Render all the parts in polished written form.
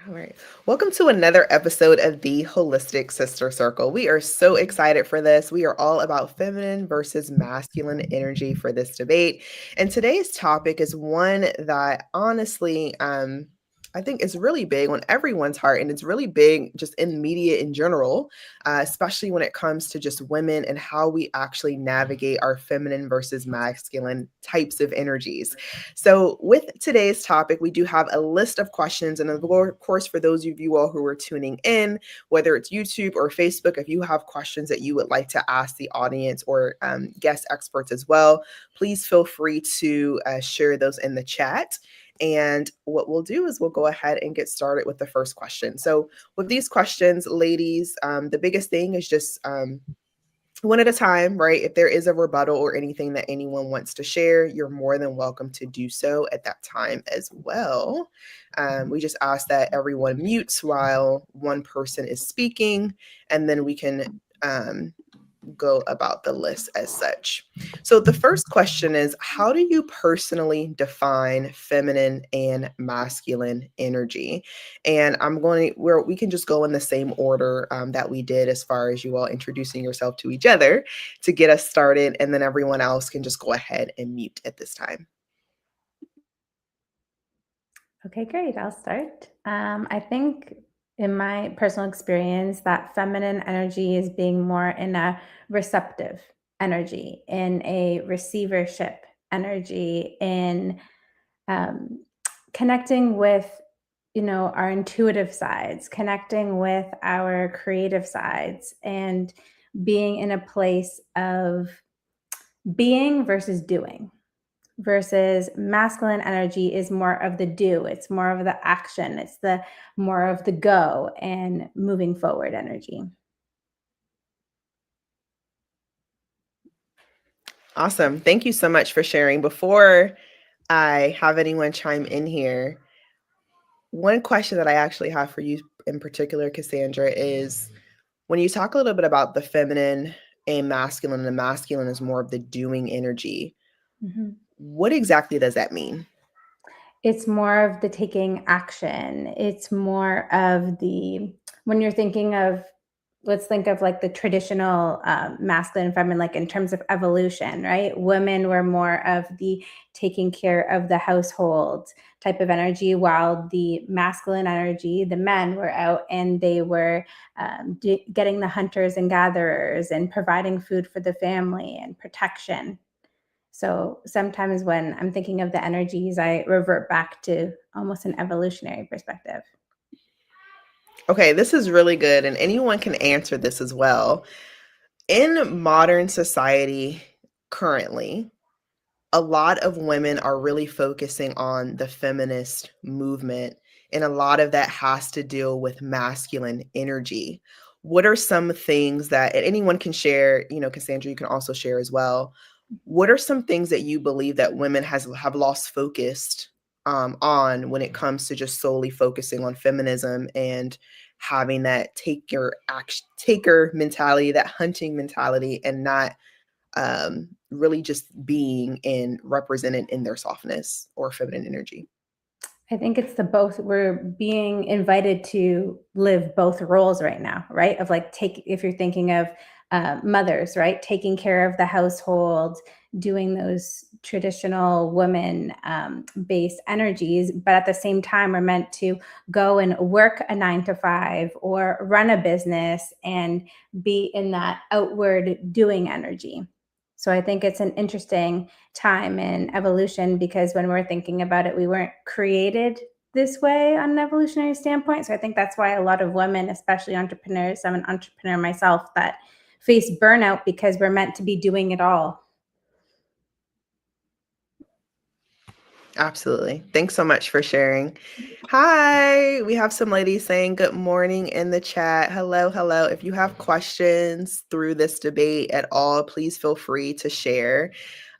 All right. Welcome to another episode of the Holistic Sister Circle. We are so excited for this. We are all about feminine versus masculine energy for this debate. And today's topic is one that honestly, I think is really big on everyone's heart, and it's really big just in media in general, especially when it comes to just women and how we actually navigate our feminine versus masculine types of energies. So, with today's topic, we do have a list of questions. And of course, for those of you all who are tuning in, whether it's YouTube or Facebook, if you have questions that you would like to ask the audience or guest experts as well, please feel free to share those in the chat. And what we'll do is we'll go ahead and get started with the first question. So, with these questions, ladies, the biggest thing is just one at a time, right? If there is a rebuttal or anything that anyone wants to share, you're more than welcome to do so at that time as well. We just ask that everyone mutes while one person is speaking, and then we can go about the list as such. So the first question is, how do you personally define feminine and masculine energy? And I'm going where we can just go in the same order that we did as far as you all introducing yourself to each other to get us started, and then everyone else can just go ahead and mute at this time. Okay, great. I'll start. I think in my personal experience, that feminine energy is being more in a receptive energy, in a receivership energy, in um, connecting with, our intuitive sides, connecting with our creative sides, and being in a place of being versus doing versus masculine energy is more of the do, it's more of the action, it's the more of the go and moving forward energy. Awesome. Thank you so much for sharing. Before I have anyone chime in here, one question that I actually have for you in particular, Cassandra, is when you talk a little bit about the feminine and the masculine is more of the doing energy. Mhm. What exactly does that mean? It's more of the taking action. It's more of the, when you're thinking of, let's think of like the traditional masculine and feminine, like in terms of evolution, right? Women were more of the taking care of the household type of energy, while the masculine energy, the men were out and they were getting the hunters and gatherers and providing food for the family and protection. So sometimes when I'm thinking of the energies, I revert back to almost an evolutionary perspective. Okay, this is really good, and anyone can answer this as well. In modern society currently, a lot of women are really focusing on the feminist movement, and a lot of that has to deal with masculine energy. What are some things that, and anyone can share, Cassandra, you can also share as well. What are some things that you believe that women have lost focused on when it comes to just solely focusing on feminism and having that taker mentality, that hunting mentality, and not really just being and represented in their softness or feminine energy? I think it's the both. We're being invited to live both roles right now, right? Of like, take, if you're thinking of mothers, right? Taking care of the household, doing those traditional woman based energies. But at the same time, we're meant to go and work a 9 to 5 or run a business and be in that outward doing energy. So I think it's an interesting time in evolution because when we're thinking about it, we weren't created this way on an evolutionary standpoint. So I think that's why a lot of women, especially entrepreneurs, I'm an entrepreneur myself, that face burnout because we're meant to be doing it all. Absolutely. Thanks so much for sharing. Hi, we have some ladies saying good morning in the chat. Hello, hello. If you have questions through this debate at all, please feel free to share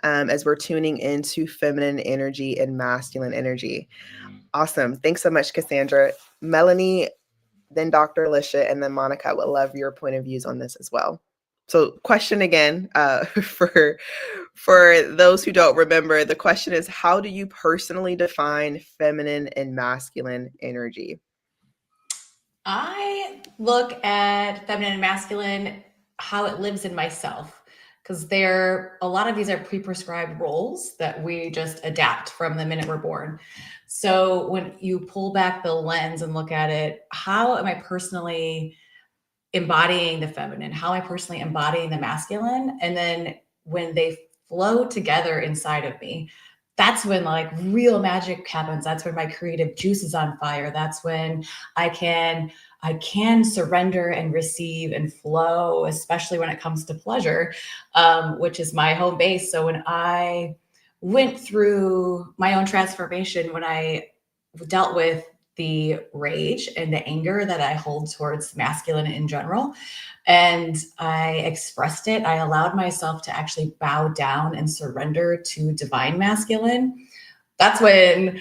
as we're tuning into feminine energy and masculine energy. Awesome. Thanks so much, Cassandra. Melanie, then Dr. Alicia, and then Monica would love your point of views on this as well. So, question again for those who don't remember, the question is, how do you personally define feminine and masculine energy? I look at feminine and masculine, how it lives in myself. Because a lot of these are pre-prescribed roles that we just adapt from the minute we're born. So when you pull back the lens and look at it, how am I personally embodying the feminine? How am I personally embodying the masculine? And then when they flow together inside of me, that's when like real magic happens. That's when my creative juice is on fire. That's when I can I can surrender and receive and flow, especially when it comes to pleasure, which is my home base. So when I went through my own transformation, when I dealt with the rage and the anger that I hold towards masculine in general, and I expressed it. I allowed myself to actually bow down and surrender to divine masculine. That's when,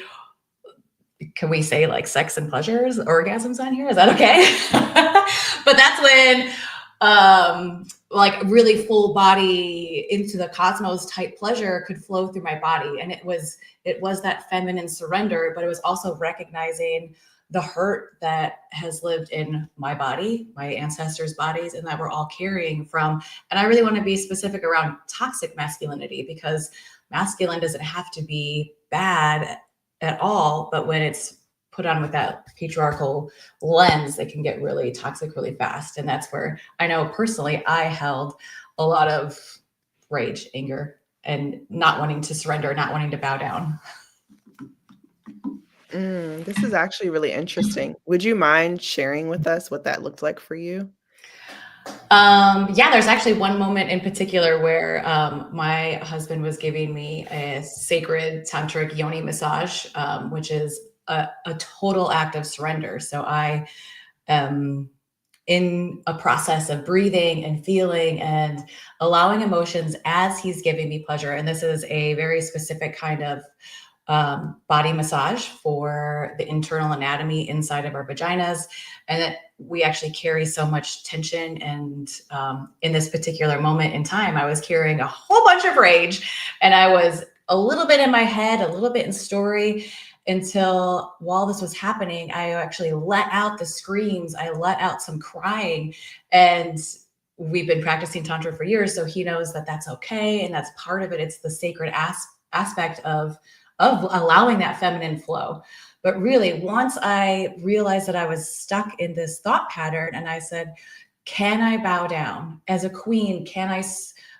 can we say like sex and pleasures, orgasms on here? Is that okay? But that's when like really full body into the cosmos type pleasure could flow through my body. And it was that feminine surrender, but it was also recognizing the hurt that has lived in my body, my ancestors' bodies, and that we're all carrying from. And I really want to be specific around toxic masculinity, because masculine doesn't have to be bad at all, but when it's put on with that patriarchal lens, it can get really toxic really fast. And that's where I know personally I held a lot of rage, anger, and not wanting to surrender, not wanting to bow down. This is actually really interesting. Would you mind sharing with us what that looked like for you? Yeah, there's actually one moment in particular where my husband was giving me a sacred tantric yoni massage, which is a total act of surrender. So I am in a process of breathing and feeling and allowing emotions as he's giving me pleasure. And this is a very specific kind of body massage for the internal anatomy inside of our vaginas. And that we actually carry so much tension. And in this particular moment in time, I was carrying a whole bunch of rage, and I was a little bit in my head, a little bit in story, until while this was happening, I actually let out the screams. I let out some crying. And we've been practicing Tantra for years. So he knows that that's okay. And that's part of it. It's the sacred aspect of allowing that feminine flow. But really, once I realized that I was stuck in this thought pattern, and I said, can I bow down as a queen? Can I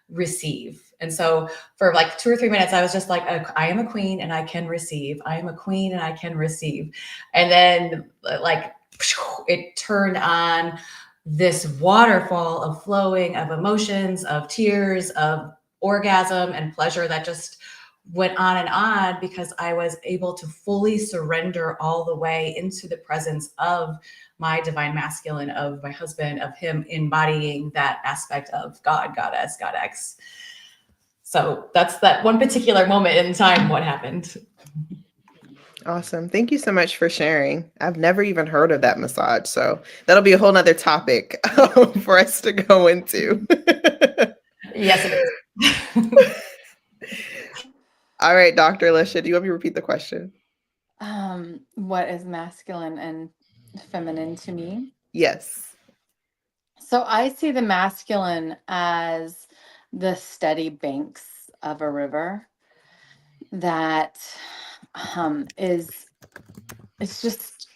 receive? And so for like 2 or 3 minutes, I was just like, I am a queen and I can receive. I am a queen and I can receive. And then like it turned on this waterfall of flowing of emotions, of tears, of orgasm and pleasure that just went on, because I was able to fully surrender all the way into the presence of my divine masculine, of my husband, of him embodying that aspect of God, goddess, God X. So that's that one particular moment in time what happened. Awesome. Thank you so much for sharing. I've never even heard of that massage, so that'll be a whole nother topic for us to go into. Yes, it is. All right, Dr. Alicia, do you want me to repeat the question? What is masculine and feminine to me? Yes. So I see the masculine as the steady banks of a river that is it's just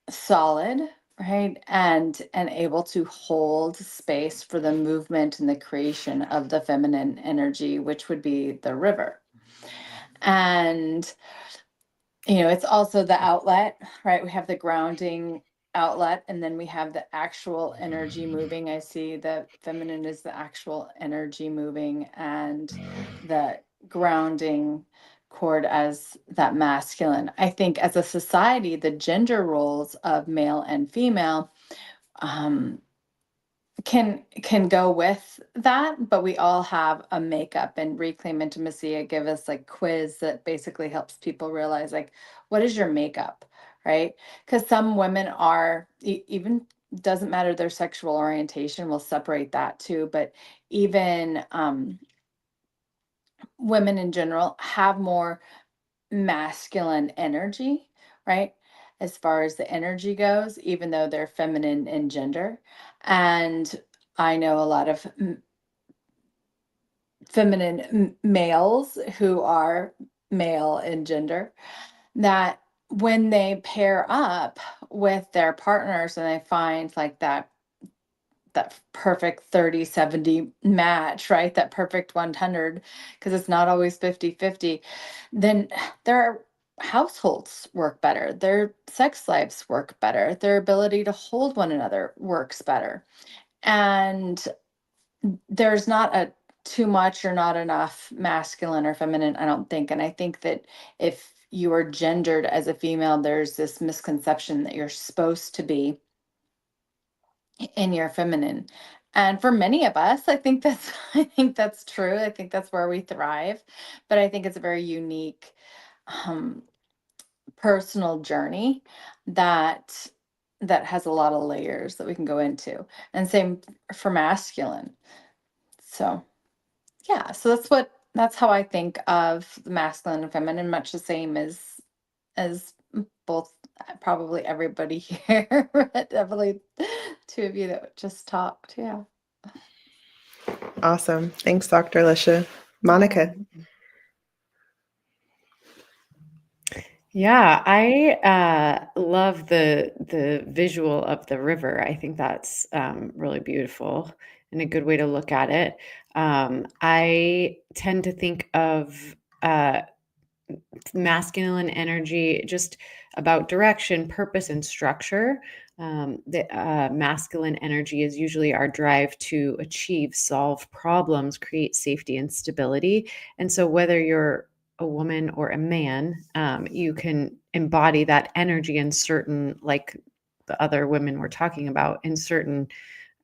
solid, right? And able to hold space for the movement and the creation of the feminine energy, which would be the river. And it's also the outlet, right? We have the grounding outlet, and then we have the actual energy moving. I see the feminine is the actual energy moving, and the grounding cord as that masculine. I think as a society, the gender roles of male and female um, can go with that, but we all have a makeup. And Reclaim Intimacy, I give us like quiz that basically helps people realize like, what is your makeup, right? Because some women are even, doesn't matter their sexual orientation, we'll separate that too, but even women in general have more masculine energy, right? as far as the energy goes, even though they're feminine in gender. And I know a lot of feminine males who are male in gender, that when they pair up with their partners and they find like that perfect 30-70 match, right? That perfect 100, because it's not always 50-50, then their households work better, their sex lives work better, their ability to hold one another works better. And there's not a too much or not enough masculine or feminine, I don't think. And I think that if you are gendered as a female, there's this misconception that you're supposed to be in your feminine. And for many of us, I think that's I think that's true. I think that's where we thrive. But I think it's a very unique um, personal journey that that has a lot of layers that we can go into. And same for masculine. So yeah, so that's how I think of the masculine and feminine, much the same as both probably everybody here, but definitely two of you that just talked. Yeah. Awesome. Thanks, Dr. Alicia. Monica. Yeah, I love the visual of the river. I think that's really beautiful and a good way to look at it. I tend to think of masculine energy just about direction, purpose, and structure. The masculine energy is usually our drive to achieve, solve problems, create safety and stability. And so, whether you're a woman or a man, you can embody that energy in certain, like the other women we're talking about, in certain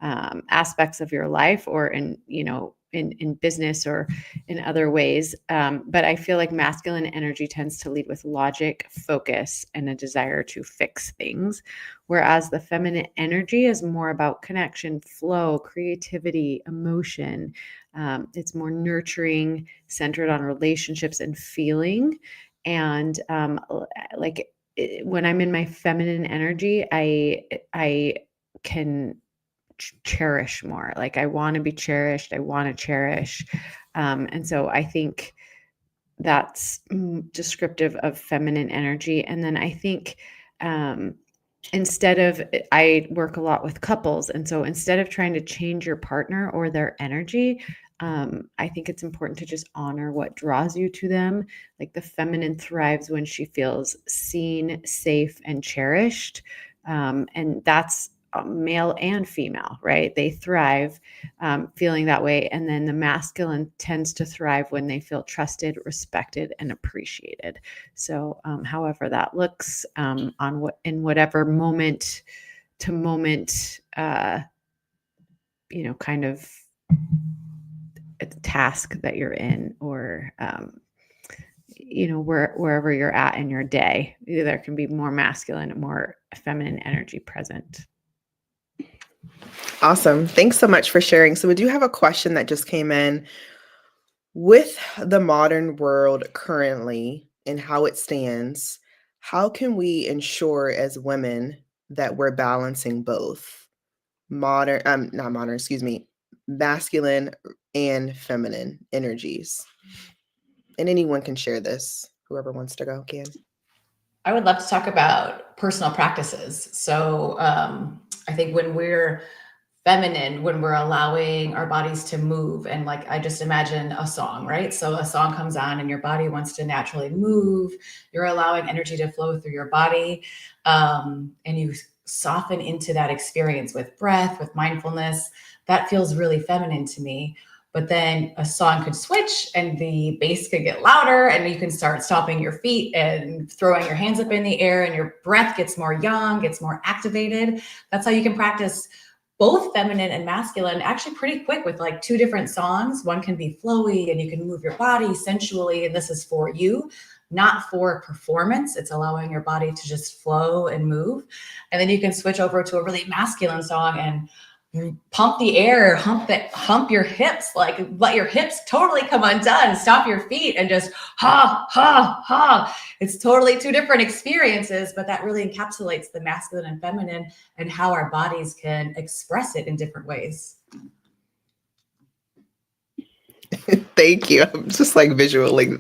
aspects of your life, or in, in business or in other ways. But I feel like masculine energy tends to lead with logic, focus, and a desire to fix things. Whereas the feminine energy is more about connection, flow, creativity, emotion. It's more nurturing, centered on relationships and feeling. And when I'm in my feminine energy, I can cherish more. Like, I want to be cherished. I want to cherish. And so I think that's descriptive of feminine energy. And then I think I work a lot with couples. And so instead of trying to change your partner or their energy, I think it's important to just honor what draws you to them. Like, the feminine thrives when she feels seen, safe, and cherished. And that's male and female, right? They thrive feeling that way. And then the masculine tends to thrive when they feel trusted, respected, and appreciated. So however that looks in whatever moment to moment, kind of a task that you're in, or wherever you're at in your day, there can be more masculine and more feminine energy present. Awesome. Thanks so much for sharing. So we do have a question that just came in. With the modern world currently and how it stands, how can we ensure as women that we're balancing both masculine and feminine energies? And anyone can share this. Whoever wants to go can. I would love to talk about personal practices. So I think when we're feminine, when we're allowing our bodies to move, and like, I just imagine a song, right? So a song comes on and your body wants to naturally move. You're allowing energy to flow through your body, and you soften into that experience with breath, with mindfulness. That feels really feminine to me. But then a song could switch and the bass could get louder, and you can start stomping your feet and throwing your hands up in the air, and your breath gets more yang, gets more activated. That's how you can practice both feminine and masculine actually pretty quick with like 2 different songs. One can be flowy and you can move your body sensually, and this is for you, not for performance. It's allowing your body to just flow and move. And then you can switch over to a really masculine song and pump the air, hump your hips, like let your hips totally come undone, stop your feet and just ha, ha, ha. It's totally two different experiences, but that really encapsulates the masculine and feminine and how our bodies can express it in different ways. Thank you. I'm just like visualizing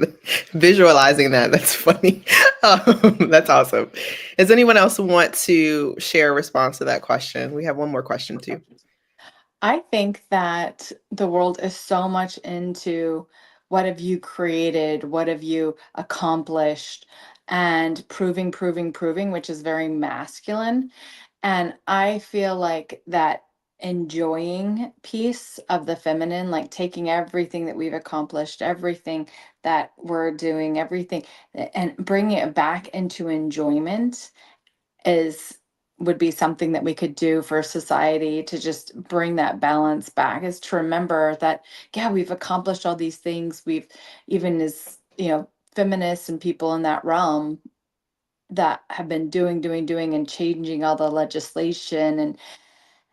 that. That's funny. That's awesome. Does anyone else want to share a response to that question? We have one more question too. I think that the world is so much into what have you created, what have you accomplished, and proving, which is very masculine. And I feel like that enjoying piece of the feminine, like taking everything that we've accomplished, everything that we're doing, everything, and bringing it back into enjoyment is would be something that we could do for society to just bring that balance back, is to remember that, yeah, we've accomplished all these things. We've, even as, feminists and people in that realm that have been doing and changing all the legislation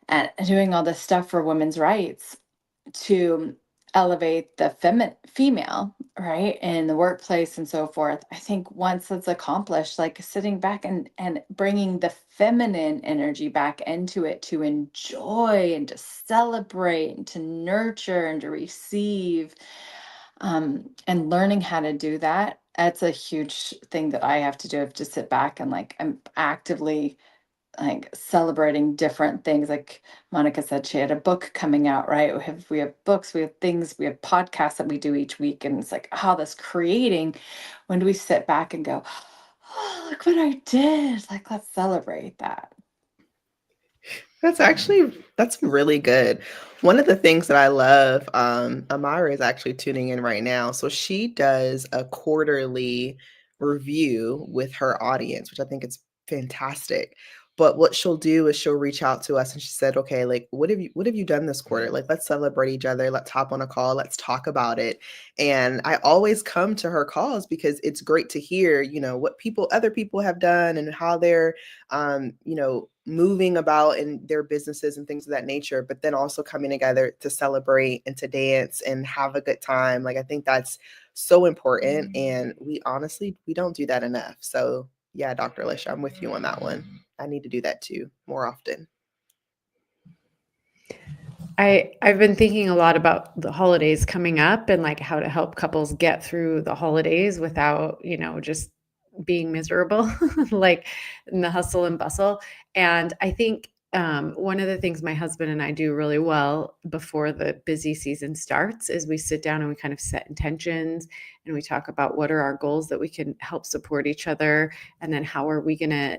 and doing all this stuff for women's rights to elevate the female, right, in the workplace and so forth. I think once that's accomplished, like sitting back and bringing the feminine energy back into it to enjoy and to celebrate and to nurture and to receive, and learning how to do that, that's a huge thing that I have to do. I have to sit back and like I'm actively like celebrating different things. Like Monica said, she had a book coming out, right? We have books, we have things, we have podcasts that we do each week, and it's like, oh, this creating. When do we sit back and go, oh, look what I did? Like, let's celebrate that. That's really good. One of the things that I love, Amara is actually tuning in right now. So she does a quarterly review with her audience, which I think is fantastic. But what she'll do is she'll reach out to us and she said, okay, like what have you done this quarter? Like let's celebrate each other. Let's hop on a call. Let's talk about it. And I always come to her calls because it's great to hear, what other people have done and how they're moving about in their businesses and things of that nature, but then also coming together to celebrate and to dance and have a good time. Like, I think that's so important. And we don't do that enough. So yeah, Dr. Alicia, I'm with you on that one. I need to do that too more often. I've been thinking a lot about the holidays coming up and like how to help couples get through the holidays without, just being miserable, like in the hustle and bustle. And I think one of the things my husband and I do really well before the busy season starts is we sit down and we kind of set intentions and we talk about what are our goals that we can help support each other. And then how are we going to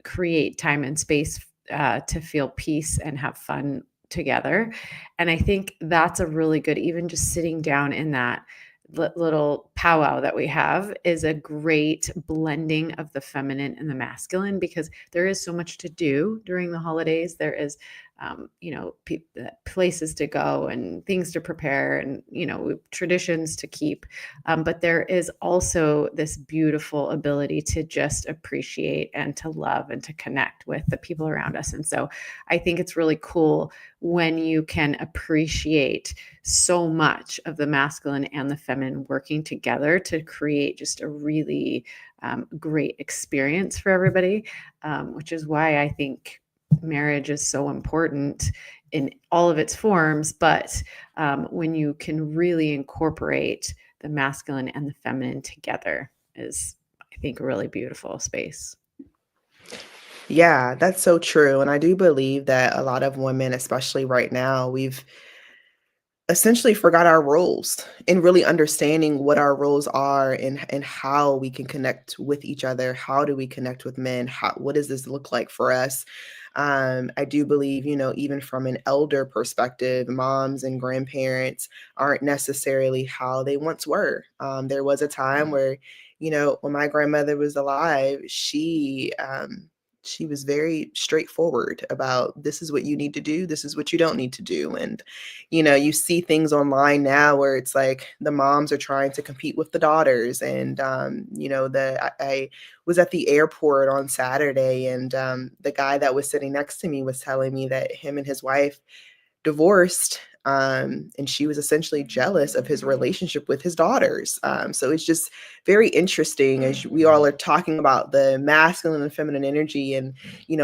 create time and space to feel peace and have fun together. And I think that's a really good, even just sitting down in that little powwow that we have is a great blending of the feminine and the masculine, because there is so much to do during the holidays. There is, places to go and things to prepare and, traditions to keep. But there is also this beautiful ability to just appreciate and to love and to connect with the people around us. And so I think it's really cool when you can appreciate so much of the masculine and the feminine working together to create just a really great experience for everybody, which is why I think marriage is so important in all of its forms. But when you can really incorporate the masculine and the feminine together is, I think, a really beautiful space. Yeah, that's so true. And I do believe that a lot of women, especially right now, we've essentially forgot our roles and really understanding what our roles are and how we can connect with each other. How do we connect with men? What does this look like for us? I do believe, even from an elder perspective, moms and grandparents aren't necessarily how they once were. There was a time where, when my grandmother was alive, she she was very straightforward about this is what you need to do, this is what you don't need to do. And, you see things online now where it's like the moms are trying to compete with the daughters. And, I was at the airport on Saturday, and the guy that was sitting next to me was telling me that him and his wife divorced, and she was essentially jealous of his relationship with his daughters. So it's just very interesting as we all are talking about the masculine and feminine energy, and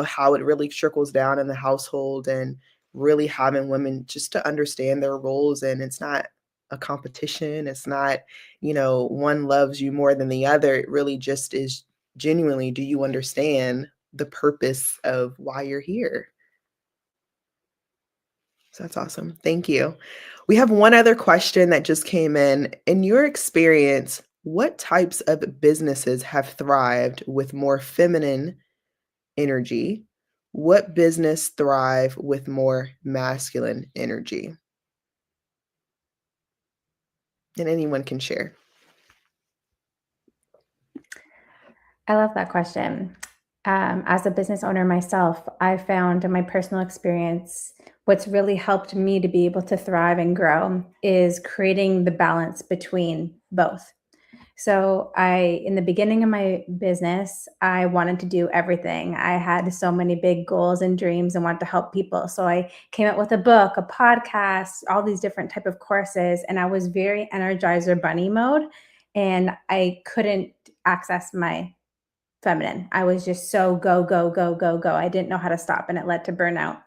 how it really trickles down in the household, and really having women just to understand their roles. And it's not a competition. It's not, one loves you more than the other. It really just is genuinely, do you understand the purpose of why you're here? So that's awesome. Thank you. We have one other question that just came in. In your experience, what types of businesses have thrived with more feminine energy? What business thrive with more masculine energy? And anyone can share. I love that question. As a business owner myself, I found in my personal experience, what's really helped me to be able to thrive and grow is creating the balance between both. So in the beginning of my business, I wanted to do everything. I had so many big goals and dreams and wanted to help people. So I came up with a book, a podcast, all these different type of courses, and I was very Energizer Bunny mode, and I couldn't access my feminine. I was just so go, go, go, go, go. I didn't know how to stop, and it led to burnout.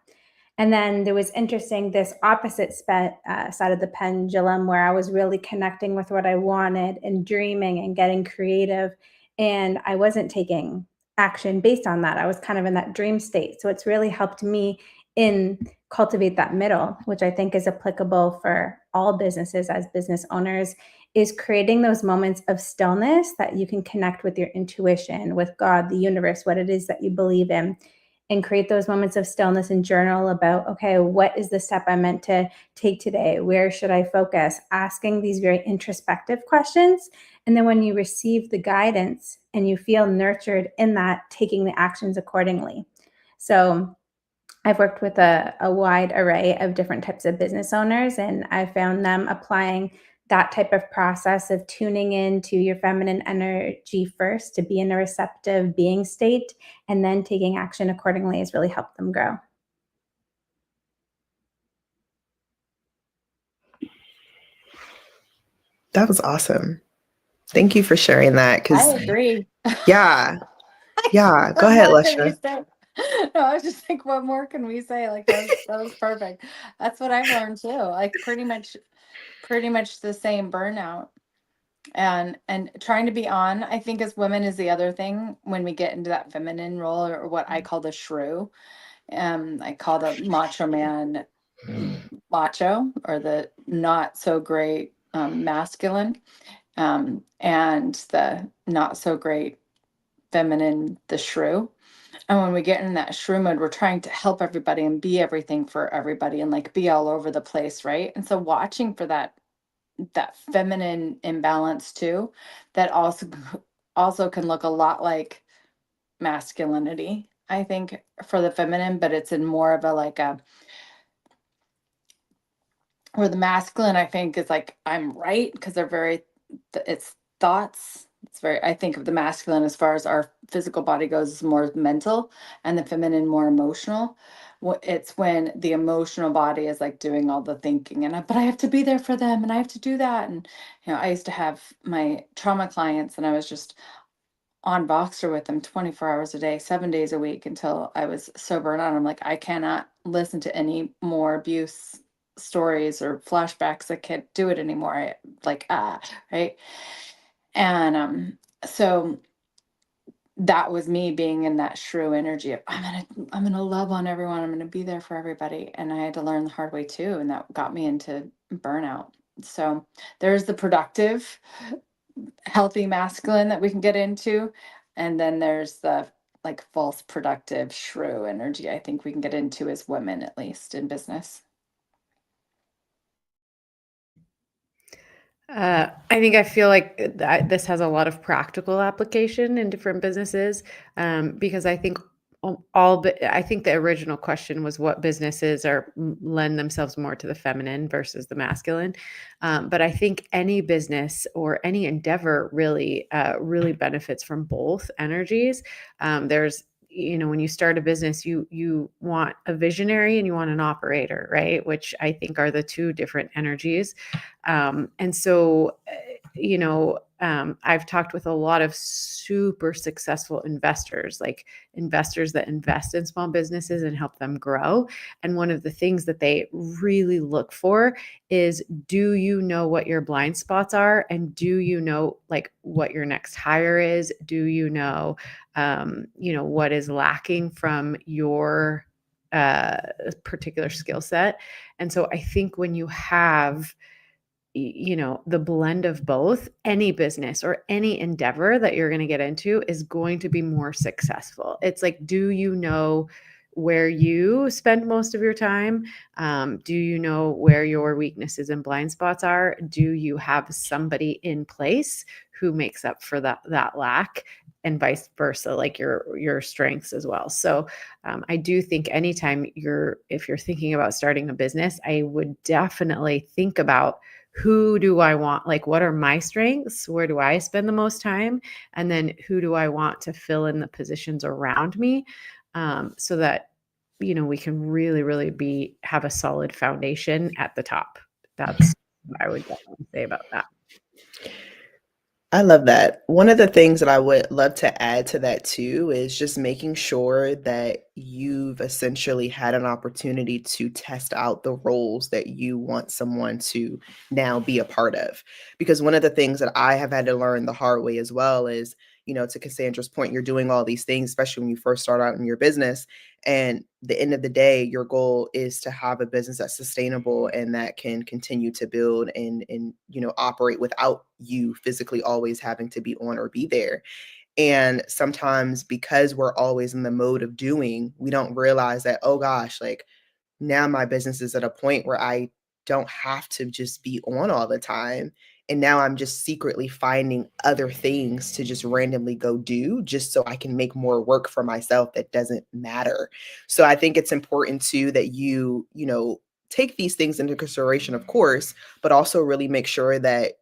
And then there was interesting, this opposite side of the pendulum where I was really connecting with what I wanted and dreaming and getting creative. And I wasn't taking action based on that. I was kind of in that dream state. So it's really helped me in cultivate that middle, which I think is applicable for all businesses as business owners, is creating those moments of stillness that you can connect with your intuition, with God, the universe, what it is that you believe in, and create those moments of stillness and journal about, okay, what is the step I'm meant to take today? Where should I focus? Asking these very introspective questions. And then when you receive the guidance and you feel nurtured in that, taking the actions accordingly. So I've worked with a wide array of different types of business owners, and I found them applying that type of process of tuning into your feminine energy first to be in a receptive being state, and then taking action accordingly has really helped them grow. That was awesome. Thank you for sharing that. I Because, agree. yeah, yeah. Go What ahead, more can we Lesha. say? No, I was just think, what more can we say? Like that was perfect. That's what I've learned too. Like pretty much the same burnout. And trying to be on, I think as women is the other thing when we get into that feminine role, or what I call the shrew. I call the macho man macho, or the not so great masculine, and the not so great feminine, the shrew. And when we get in that shrew mode, we're trying to help everybody and be everything for everybody and like be all over the place, right? And so watching for that feminine imbalance too, that also can look a lot like masculinity, I think, for the feminine, but it's in more of a like a, where the masculine, I think, is like I'm right, because they're very it's thoughts. It's very, I think of the masculine as far as our physical body goes is more mental, and the feminine more emotional. It's when the emotional body is like doing all the thinking, and but I have to be there for them, and I have to do that. And I used to have my trauma clients, and I was just on Voxer with them 24 hours a day, 7 days a week, until I was so burned out. I'm like, I cannot listen to any more abuse stories or flashbacks. I can't do it anymore. Right. And so that was me being in that shrew energy of I'm gonna love on everyone. I'm gonna be there for everybody. And I had to learn the hard way too. And that got me into burnout. So there's the productive, healthy masculine that we can get into. And then there's the like false productive shrew energy, I think we can get into as women, at least in business. I feel like this has a lot of practical application in different businesses, because I think all, but I think the original question was what businesses lend themselves more to the feminine versus the masculine. But I think any business or any endeavor really benefits from both energies. There's, when you start a business, you want a visionary and you want an operator, right? Which I think are the two different energies. And so, I've talked with a lot of super successful investors, like investors that invest in small businesses and help them grow. And one of the things that they really look for is, do you know what your blind spots are? And do you know like what your next hire is? Do you know, what is lacking from your particular skill set? And so I think when you have the blend of both, any business or any endeavor that you're going to get into is going to be more successful. It's like, do you know where you spend most of your time? Do you know where your weaknesses and blind spots are? Do you have somebody in place who makes up for that lack? And vice versa, like your strengths as well. So I do think anytime if you're thinking about starting a business, I would definitely think about, who do I want? Like, what are my strengths? Where do I spend the most time? And then who do I want to fill in the positions around me, so that, we can really, really have a solid foundation at the top. That's what I would definitely say about that. I love that. One of the things that I would love to add to that too is just making sure that you've essentially had an opportunity to test out the roles that you want someone to now be a part of. Because one of the things that I have had to learn the hard way as well is, to Cassandra's point, you're doing all these things, especially when you first start out in your business. And the end of the day, your goal is to have a business that's sustainable and that can continue to build and operate without you physically always having to be on or be there. And sometimes because we're always in the mode of doing, we don't realize that, oh gosh, like now my business is at a point where I don't have to just be on all the time. And now I'm just secretly finding other things to just randomly go do just so I can make more work for myself that doesn't matter. So I think it's important too that take these things into consideration, of course, but also really make sure that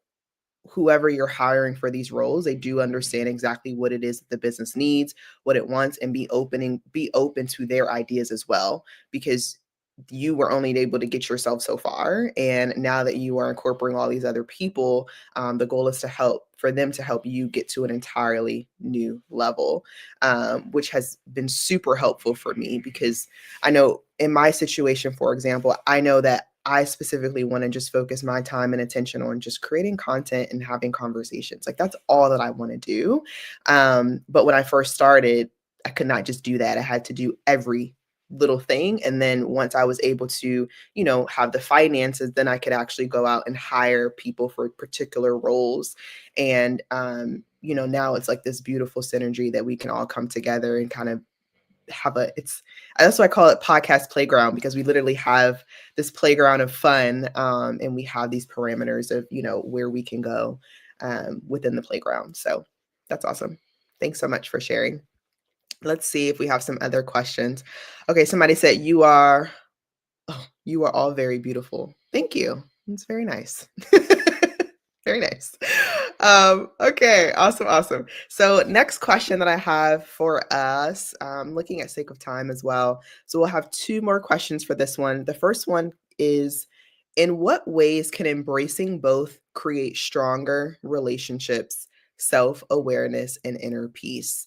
whoever you're hiring for these roles, they do understand exactly what it is that the business needs, what it wants, and be open to their ideas as well, because you were only able to get yourself so far. And now that you are incorporating all these other people, the goal is for them to help you get to an entirely new level, which has been super helpful for me because I know in my situation, for example, I know that I specifically want to just focus my time and attention on just creating content and having conversations. Like that's all that I want to do. But when I first started, I could not just do that. I had to do every little thing. And then once I was able to, have the finances, then I could actually go out and hire people for particular roles. And, now it's like this beautiful synergy that we can all come together and kind of that's why I call it podcast playground, because we literally have this playground of fun, and we have these parameters of where we can go within the playground. So that's awesome. Thanks so much for sharing. Let's see if we have some other questions. Okay, somebody said you are all very beautiful. Thank you. It's very nice. Very nice. Okay, awesome. So next question that I have for us, looking at sake of time as well. So we'll have two more questions for this one. The first one is, in what ways can embracing both create stronger relationships, self-awareness, and inner peace?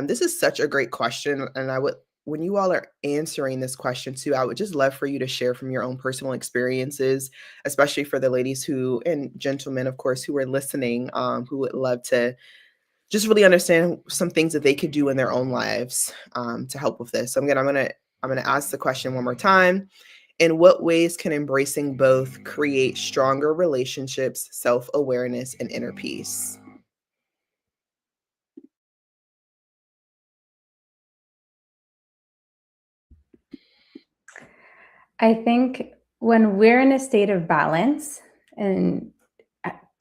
This is such a great question. And when you all are answering this question too, I would just love for you to share from your own personal experiences, especially for the ladies and gentlemen, of course, who are listening, who would love to just really understand some things that they could do in their own lives to help with this. So I'm gonna ask the question one more time. In what ways can embracing both create stronger relationships, self-awareness, and inner peace? I think when we're in a state of balance, and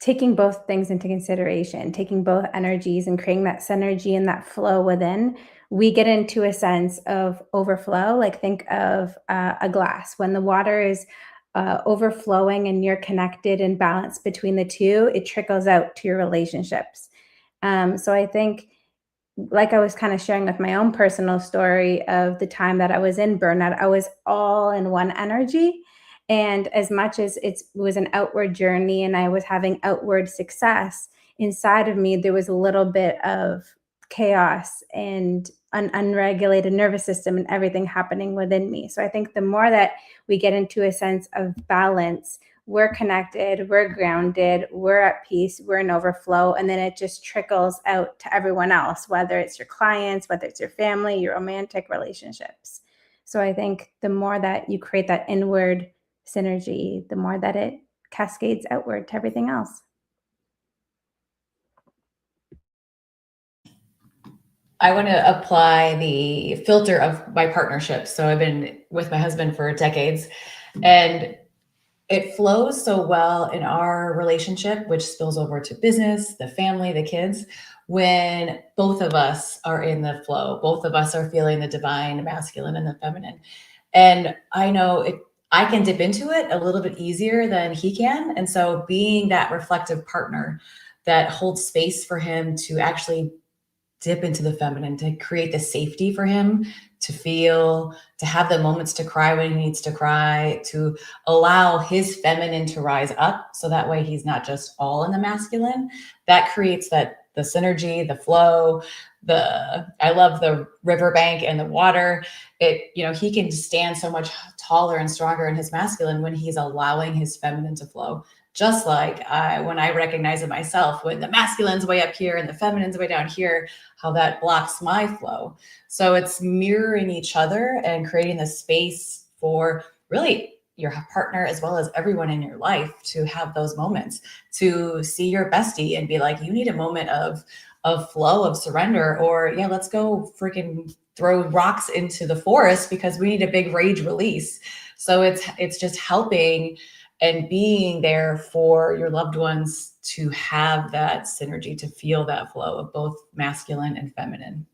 taking both things into consideration, taking both energies and creating that synergy and that flow within, we get into a sense of overflow. Like think of a glass. When the water is overflowing and you're connected and balanced between the two, it trickles out to your relationships. So I think, like I was kind of sharing with my own personal story of the time that I was in burnout, I was all in one energy. And as much as it was an outward journey and I was having outward success, inside of me, there was a little bit of chaos and an unregulated nervous system and everything happening within me. So I think the more that we get into a sense of balance, we're connected, we're grounded, we're at peace, we're in overflow, and then it just trickles out to everyone else, whether it's your clients, whether it's your family, your romantic relationships. So I think the more that you create that inward synergy, the more that it cascades outward to everything else. I want to apply the filter of my partnership. So I've been with my husband for decades, and it flows so well in our relationship, which spills over to business, the family, the kids, when both of us are in the flow. Both of us are feeling the divine masculine and the feminine. And I know I can dip into it a little bit easier than he can. And so being that reflective partner that holds space for him to actually dip into the feminine, to create the safety for him to feel, to have the moments to cry when he needs to cry, to allow his feminine to rise up. So that way he's not just all in the masculine. That creates the synergy, the flow, I love the riverbank and the water. He can stand so much taller and stronger in his masculine when he's allowing his feminine to flow. Just like when I recognize it myself, when the masculine's way up here and the feminine's way down here, how that blocks my flow. So it's mirroring each other and creating the space for really your partner as well as everyone in your life to have those moments, to see your bestie and be like, you need a moment of flow, of surrender, or yeah, let's go freaking throw rocks into the forest because we need a big rage release. So it's just helping and being there for your loved ones to have that synergy, to feel that flow of both masculine and feminine.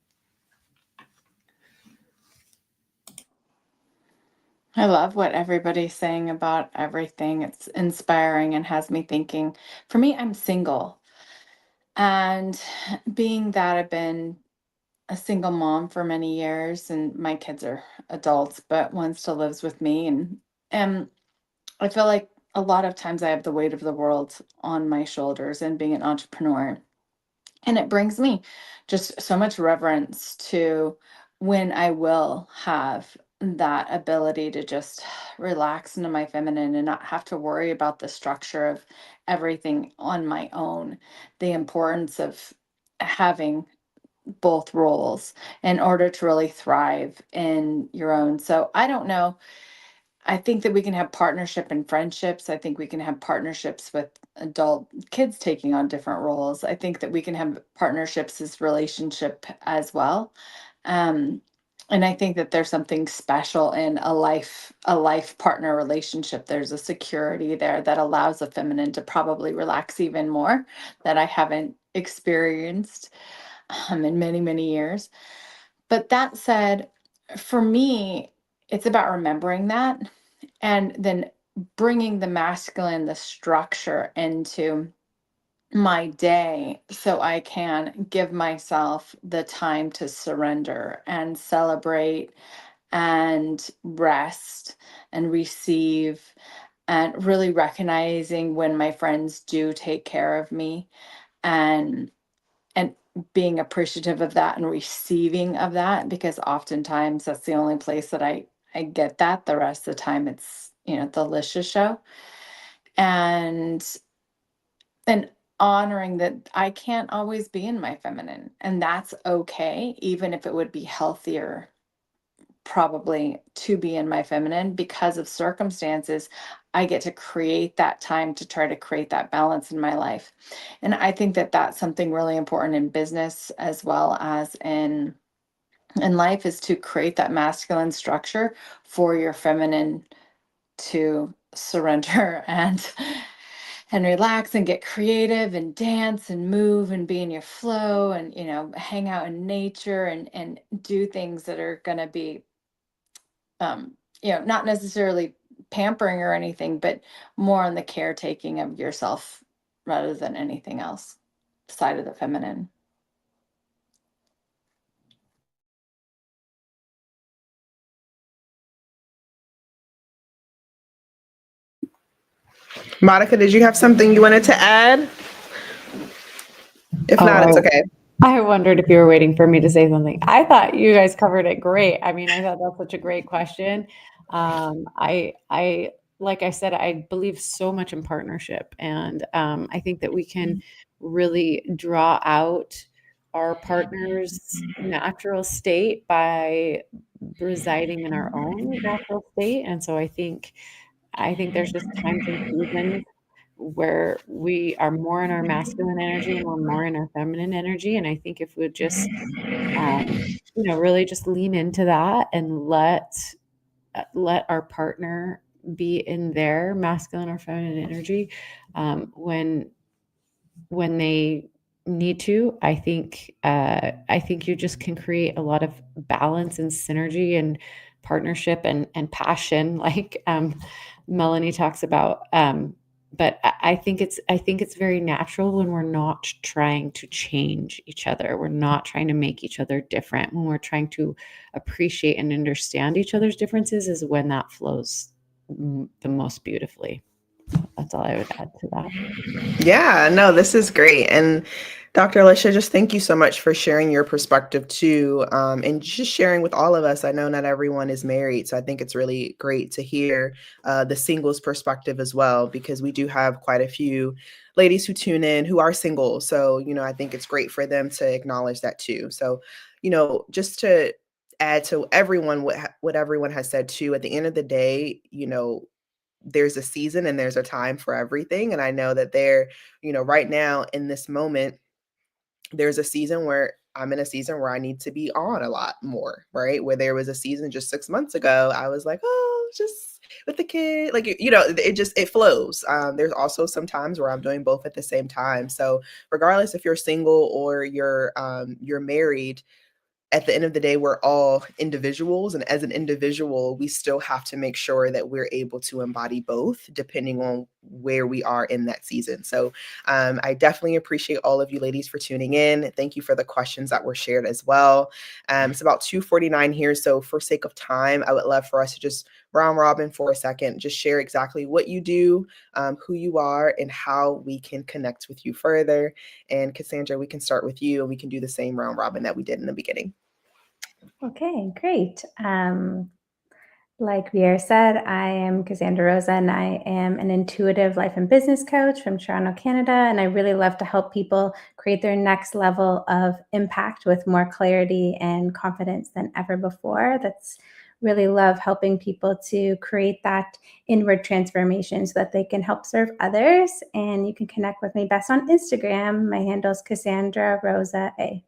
I love what everybody's saying about everything. It's inspiring and has me thinking. For me, I'm single. And being that I've been a single mom for many years and my kids are adults, but one still lives with me. And I feel like a lot of times I have the weight of the world on my shoulders and being an entrepreneur. And it brings me just so much reverence to when I will have that ability to just relax into my feminine and not have to worry about the structure of everything on my own. The importance of having both roles in order to really thrive in your own. So I don't know. I think that we can have partnership and friendships. I think we can have partnerships with adult kids taking on different roles. I think that we can have partnerships as relationship as well. Um, and I think that there's something special in a life partner relationship. There's a security there that allows a feminine to probably relax even more that I haven't experienced in many, many years. But that said, for me, it's about remembering that and then bringing the masculine, the structure into my day so I can give myself the time to surrender and celebrate and rest and receive and really recognizing when my friends do take care of me and and being appreciative of that and receiving of that because oftentimes that's the only place that I get that. The rest of the time it's the Lisha show. And and honoring that I can't always be in my feminine, and that's okay, even if it would be healthier probably to be in my feminine because of circumstances. I get to create that time to try to create that balance in my life. And I think that that's something really important in business as well as in life, is to create that masculine structure for your feminine to surrender and relax and get creative and dance and move and be in your flow and, hang out in nature and do things that are going to be, not necessarily pampering or anything, but more on the caretaking of yourself rather than anything else, side of the feminine. Monica, did you have something you wanted to add? If not, it's Oh, okay. I wondered if you were waiting for me to say something. I thought you guys covered it great. I mean, I thought that's such a great question. Like I said, I believe so much in partnership, and I think that we can really draw out our partner's natural state by residing in our own natural state. And so I think there's just times and seasons where we are more in our masculine energy and we're more in our feminine energy. And I think if we just, really just lean into that and let our partner be in their masculine or feminine energy, when they need to, I think you just can create a lot of balance and synergy and partnership and passion, like Melanie talks about. But I think it's very natural when we're not trying to change each other. We're not trying to make each other different. When we're trying to appreciate and understand each other's differences is when that flows the most beautifully. That's all I would add to that. Yeah, no, this is great. And Dr. Alicia, just thank you so much for sharing your perspective too, and just sharing with all of us. I know not everyone is married, so I think it's really great to hear the singles perspective as well, because we do have quite a few ladies who tune in who are single. So, I think it's great for them to acknowledge that too. So, just to add to everyone what everyone has said too, at the end of the day, there's a season and there's a time for everything. And I know that right now in this moment, there's a season where I'm in a season where I need to be on a lot more, right? Where there was a season just 6 months ago, I was like, oh, just with the kid, like, it flows. There's also some times where I'm doing both at the same time. So regardless if you're single or you're married, at the end of the day, we're all individuals. And as an individual, we still have to make sure that we're able to embody both depending on where we are in that season. So I definitely appreciate all of you ladies for tuning in. Thank you for the questions that were shared as well. It's about 2:49 here. So for sake of time, I would love for us to just round robin for a second, just share exactly what you do, who you are, and how we can connect with you further. And Cassandra, we can start with you and we can do the same round robin that we did in the beginning. Okay, great. Like Pierre said, I am Cassandra Rosa, and I am an intuitive life and business coach from Toronto, Canada. And I really love to help people create their next level of impact with more clarity and confidence than ever before. That's really love helping people to create that inward transformation so that they can help serve others. And you can connect with me best on Instagram. My handle is Cassandra Rosa A.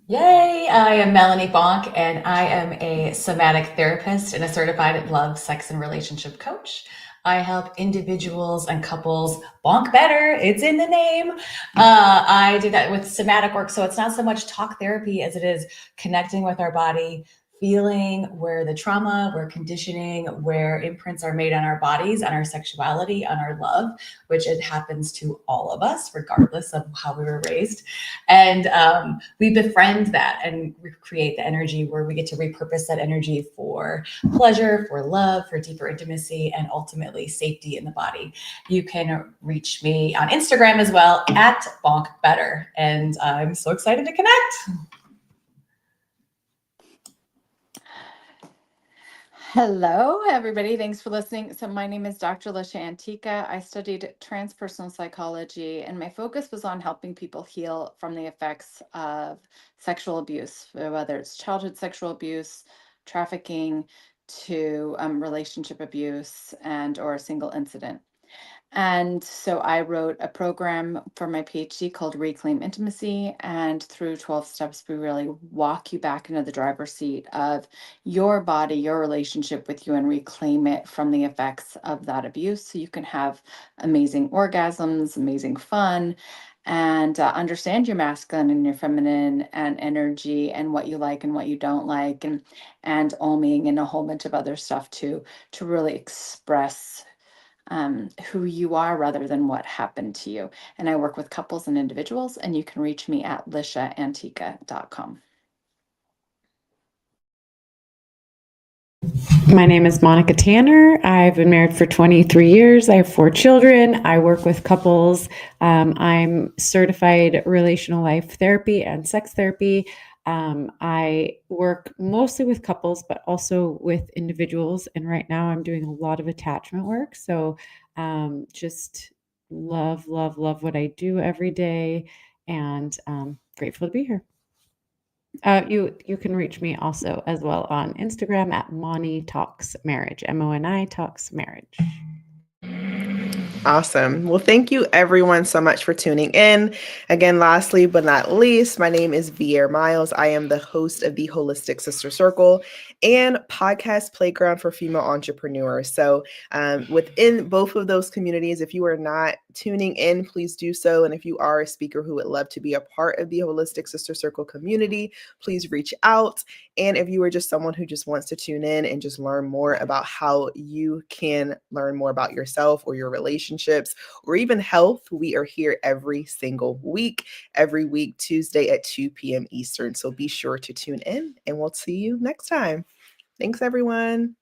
Yay! I am Melanie Bonk, and I am a somatic therapist and a certified love, sex, and relationship coach. I help individuals and couples bonk better. It's in the name. I do that with somatic work. So it's not so much talk therapy as it is connecting with our body, feeling where the trauma, where conditioning, where imprints are made on our bodies, on our sexuality, on our love, which it happens to all of us, regardless of how we were raised. And we befriend that and create the energy where we get to repurpose that energy for pleasure, for love, for deeper intimacy, and ultimately safety in the body. You can reach me on Instagram as well at Bonk Better. And I'm so excited to connect. Hello, everybody. Thanks for listening. So my name is Dr. Alicia Antica. I studied transpersonal psychology, and my focus was on helping people heal from the effects of sexual abuse, whether it's childhood sexual abuse, trafficking, to relationship abuse, and or a single incident. And so I wrote a program for my PhD called Reclaim Intimacy. And through 12 steps, we really walk you back into the driver's seat of your body, your relationship with you, and reclaim it from the effects of that abuse. So you can have amazing orgasms, amazing fun, and understand your masculine and your feminine and energy and what you like and what you don't like, and oming and a whole bunch of other stuff too, to really express who you are rather than what happened to you. And I work with couples and individuals, and you can reach me at lishaantica.com. My name is Monica Tanner. I've been married for 23 years. I have 4 children. I work with couples. I'm certified relational life therapy and sex therapy. I work mostly with couples, but also with individuals. And right now I'm doing a lot of attachment work. So just love what I do every day, and grateful to be here. You can reach me also as well on Instagram at Moni Talks Marriage, MONI Talks Marriage. Awesome. Well, thank you everyone so much for tuning in. Again, lastly but not least, my name is Vier Miles. I am the host of the Holistic Sister Circle and podcast playground for female entrepreneurs. So within both of those communities, if you are not tuning in, please do so. And if you are a speaker who would love to be a part of the Holistic Sister Circle community, please reach out. And if you are just someone who just wants to tune in and just learn more about how you can learn more about yourself or your relationships or even health, we are here every single week, Tuesday at 2 p.m. Eastern. So be sure to tune in, and we'll see you next time. Thanks, everyone.